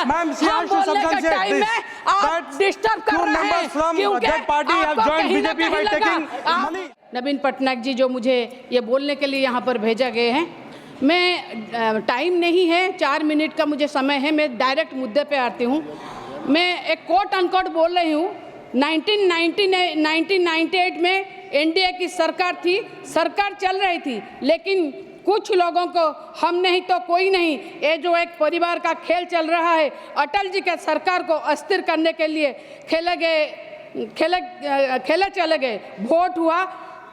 हम बोलने के टाइम में आप डिस्टर्ब कर रहे हैं क्योंकि आपको कहीं ना कहीं लगा। नवीन पटनायक जी जो मुझे ये बोलने के लिए यहाँ पर भेजा गए हैं, मैं टाइम नहीं है, 4 मिनट का मुझे समय है, मैं डायरेक्ट मुद्दे पे आती हूँ। मैं एक कोट अनकोट बोल रही हूँ। 1998 में एनडीए की सरकार थी, सरकार चल रही थी, लेकिन कुछ लोगों को हम नहीं तो कोई नहीं, ये जो एक परिवार का खेल चल रहा है, अटल जी के सरकार को अस्थिर करने के लिए खेले चले गए। वोट हुआ,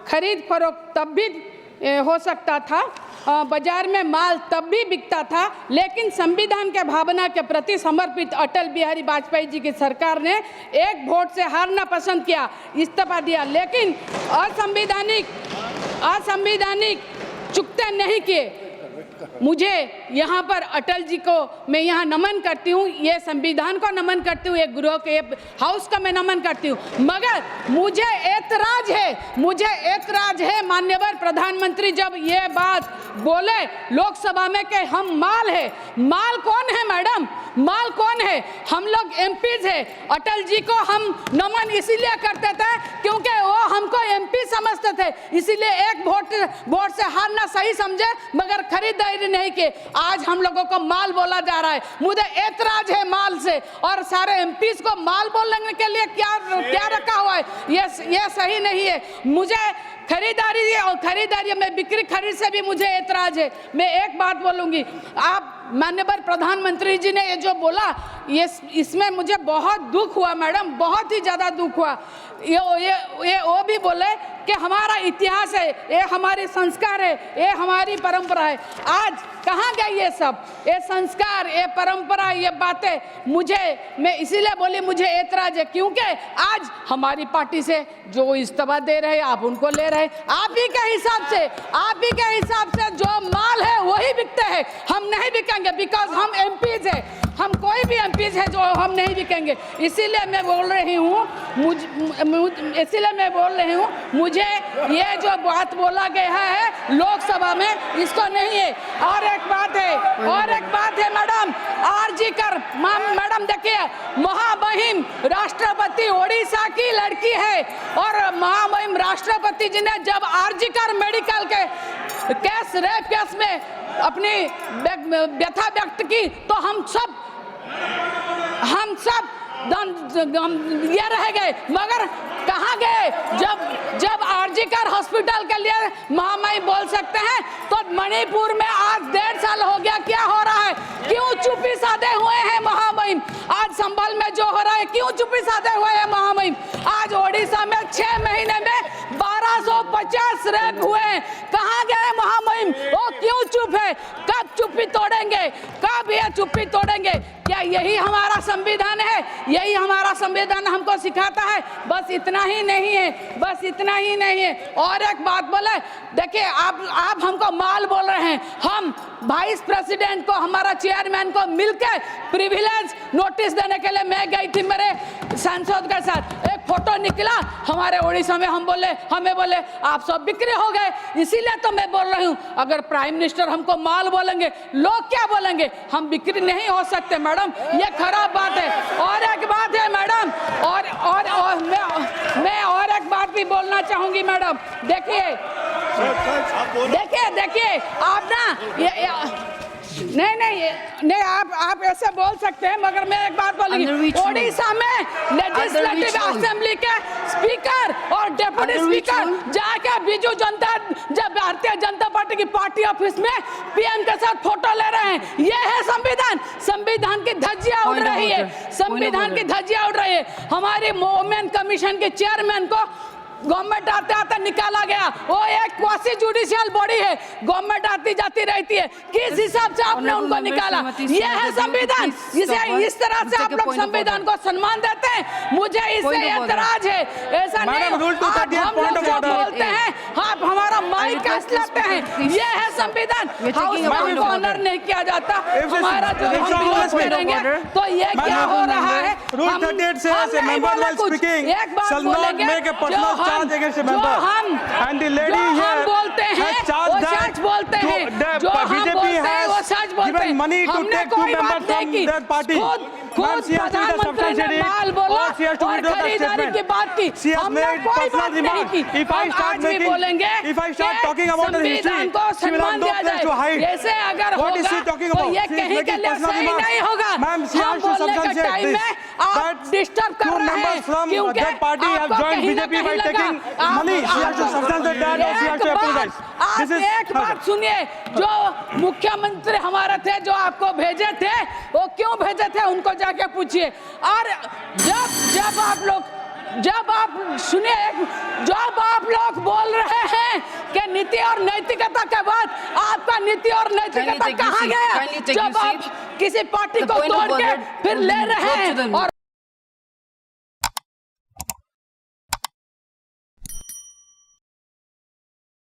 खरीद फरोख्त तब भी हो सकता था, बाजार में माल तब भी बिकता था, लेकिन संविधान के भावना के प्रति समर्पित अटल बिहारी वाजपेयी जी की सरकार ने एक वोट से हारना पसंद किया, इस्तीफा दिया, लेकिन असंवैधानिक चुकते नहीं किए। मुझे यहाँ पर अटल जी को मैं यहाँ नमन करती हूँ, ये संविधान को नमन करती हूँ, ये गृह के हाउस का मैं नमन करती हूँ, मगर मुझे एतराज है माननीय प्रधानमंत्री जब ये बात बोले लोकसभा में कि हम माल है। माल कौन है मैडम? माल कौन है? हम लोग एमपीज है। अटल जी को हम नमन इसीलिए करते थे क्योंकि वो हमको एमपी समझते थे, इसीलिए एक वोट से हारना सही समझे, मगर खरीदारी नहीं की। आज हम लोगों को माल बोला जा रहा है, मुझे एतराज है माल से, और सारे एमपीज को माल बोलने के लिए क्या रखा हुआ है, ये सही नहीं है। मुझे खरीदारी में बिक्री खरीद से भी मुझे एतराज है। मैं एक बात बोलूंगी, आप माननीय प्रधानमंत्री जी ने ये जो बोला, ये इसमें मुझे बहुत दुख हुआ मैडम, बहुत ही ज़्यादा दुख हुआ। ये वो भी बोले कि हमारा इतिहास है, ये हमारे संस्कार है, ये हमारी परंपरा है। आज कहाँ गए ये सब, ये संस्कार, ये परंपरा, ये बातें? मैं इसीलिए बोली मुझे एतराज है क्योंकि आज हमारी पार्टी से जो इस्तीफा दे रहे हैं आप उनको ले रहे हैं। आप ही के हिसाब से जो माल है वही बिकते हैं, हम नहीं बिकेंगे, बिकॉज हम एमपीज है, हम कोई भी एमपीज है जो हम नहीं बिकेंगे। इसीलिए मैं बोल रही हूँ, मुझे ये जो बात बोला गया है लोकसभा में, इसको नहीं है। और एक बात है मैडम, आरजी कर मैडम देखिए, महामहिम राष्ट्रपति ओडिशा की लड़की है, और महामहिम राष्ट्रपति जी ने जब आरजी कर मेडिकल के रेप केस में अपनी व्यथा व्यक्त की तो हम सब ये रह गए, मगर कहाँ गए? जब आरजीकर हॉस्पिटल के लिए महामहिम बोल सकते हैं तो मणिपुर में आज 1.5 साल हो गया, क्या हो रहा है? क्यों चुप्पी साधे हुए हैं महामहिम? आज संभल में जो हो रहा है, क्यों चुप्पी साधे हुए हैं महामहिम? आज ओडिशा में 6 महीने में 1250 रेप हुए हैं, कहाँ गए महामहिम? वो क्यों चुप है? कब चुप्पी तोड़ेंगे? कब ये चुप्पी तोड़ेंगे? क्या यही हमारा संविधान है? यही हमारा संविधान हमको सिखाता है? बस इतना ही नहीं है। और एक बात बोले, देखिए आप हमको माल बोल रहे हैं, हम वाइस प्रेसिडेंट को, हमारा चेयरमैन को मिलकर प्रिविलेज नोटिस देने के लिए मैं गई थी मेरे सांसद के साथ, एक फोटो निकला हमारे उड़ीसा में, हमें बोले आप सब बिक्री हो गए। इसीलिए तो मैं बोल रही हूँ, अगर प्राइम मिनिस्टर हमको माल बोलेंगे, लोग क्या बोलेंगे? हम बिक्री नहीं हो सकते मैडम, ये खराब बात है। और एक बात है मैडम, मैं और एक बात भी बोलना चाहूंगी मैडम। देखिए आप ना नहीं आप ऐसे बोल सकते हैं, मगर मैं एक बात बोलूंगी, ओडिशा में लेजिस्लेटिव असेंबली के स्पीकर और डेप्यूटी स्पीकर जाके जब भारतीय जनता पार्टी की पार्टी ऑफिस में पीएम के साथ फोटो ले रहे हैं, ये है संविधान की धज्जियां उड़ रही है। हमारी वुमेन कमीशन के चेयरमैन को गवर्नमेंट आते निकाला गया, वो एक क्वासी जुडिशियल बॉडी है, गवर्नमेंट आती जाती रहती है, किस हिसाब से आपने उनको निकाला? ये है संविधान। इस तरह से आप लोग संविधान को सम्मान देते हैं, मुझे इससे एतराज है। ऐसा नहीं, हम लोग बोलते हैं, आप हमारा माइक काट लेते हैं, ये है संविधान। हाउस में हमको ऑनर नहीं किया जाता, हमारा जो हम करेंगे तो ये क्या हो रहा है? एक बात बोलेंगे, charge against a जो member. हम And the lady जो here हम बोलते has हैं charged वो that सच बोलते हैं, the जो हम BJP बोलते हैं वो has सच बोलते given हैं। money to हमने take two कोई members बात नहीं from की। that party. खुद Ma'am, she has to be the प्रधानमंत्री ने substantiated माल बोला or she has to और withdraw that खरीदारी statement. की बात की। She has हमने made कोई personal बात नहीं remarks. की। If I हम start आज भी making- बोलेंगे if I start कि talking about her history, संविधान को she will have सम्मान no दिया place to जाए। hide. ऐसे अगर What is होगा she talking तो about? ये She is कहीं के making लिए personal सही remarks. नहीं होगा। Ma'am, she हम has to बोलने के substantiate टाइम this. में आप That डिस्टर्ब कर two रहे members हैं from क्योंकि that party have आपको joined कहीं ना BJP by कहीं taking लगा money. She has to substantiate that or she has to apologize. आप एक बात सुनिए, जो मुख्यमंत्री हमारे थे जो आपको भेजे थे वो क्यों भेजे थे उनको जाके पूछिए। और जब आप सुनिए, जब आप लोग बोल रहे हैं कि नीति और नैतिकता के बाद आपका नीति और नैतिकता कहाँ गया? जब आप किसी पार्टी को तोड़ के फिर ले रहे हैं और